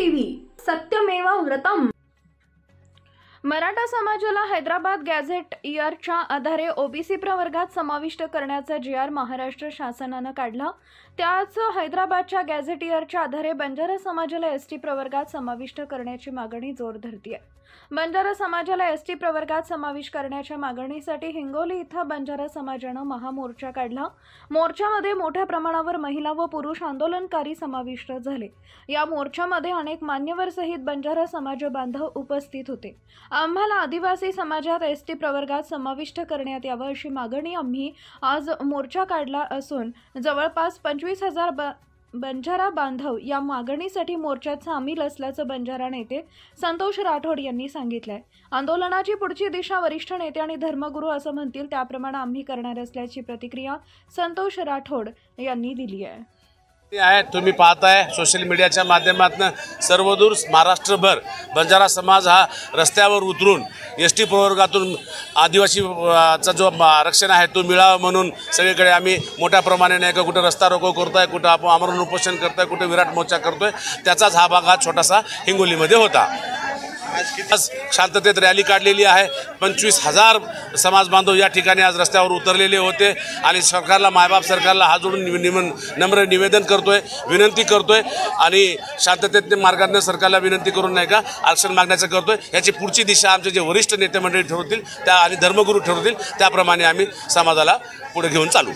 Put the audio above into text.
TV सत्यमेव व्रतम। मराठा समाजाला Hyderabad gadget इयरच्या आधारे ओबीसी प्रवर्गात समाविष्ट करण्याचा जी.आर. महाराष्ट्र शासनाने काढला। त्याच हैदराबादच्या गॅझेट इयरच्या आधारे बंजारा समाजाला एसटी प्रवर्गात समाविष्ट करण्याची मागणी जोर धरते। बंजारा समाजाला एसटी प्रवर्गात समाविष्ट करण्याच्या मागणीसाठी हिंगोली इथं बंजारा समाजाने महामोर्चा काढला। मोर्चामध्ये मोठ्या प्रमाणावर महिला व पुरुष आंदोलनकारी समाविष्ट झाले। या मोर्चामध्ये अनेक मान्यवर सहित बंजारा समाज बांधव उपस्थित होते। आम्हाला आदिवासी समाजात एसटी प्रवर्गात समाविष्ट करण्यात यावं अशी मागणी आम्ही आज मोर्चा काढला असून जवळपास 25,000 बंजारा बांधव या मागणीसाठी मोर्चात सामील असल्याचं बंजारा नेते संतोष राठोड यांनी सांगितलंय। आंदोलनाची पुढची दिशा वरिष्ठ नेते आणि धर्मगुरू असं म्हणतील त्याप्रमाणे आम्ही करणार असल्याची प्रतिक्रिया संतोष राठोड यांनी दिली आहे। तुम्ही पाहताय सोशल मीडियाच्या माध्यमातून सर्वदूर महाराष्ट्रभर बंजारा समाज हा रस्त्यावर उतरून एसटी प्रवर्गातून आदिवासीचा जो आरक्षण आहे तो मिळावा म्हणून सगळीकडे आम्ही मोठ्या प्रमाणाने नाही का कुठे रस्ता रोको करतोय, कुठे आपण आमरण उपोषण करतोय, कुठे विराट मोर्चा करतोय। त्याचाच हा भाग छोटासा हिंगोलीमध्ये होता। आज शांततेत रॅली काढलेली आहे। 25,000 समाज बांधव या ठिकाणी आज रस्त्यावर उतरलेले होते आणि सरकारला मायबाप सरकारला हात जोडून नम्र निवेदन करतोय, विनंती करतोय आणि शांततेत मार्गाने सरकारला विनंती करून नाही का आरक्षण मागण्याचं करतोय। याची पुढची दिशा आमचे जे वरिष्ठ नेते मंडळी ठरवतील त्या आणि धर्मगुरू ठरवतील त्याप्रमाणे आम्ही समाजाला पुढे घेऊन चालू।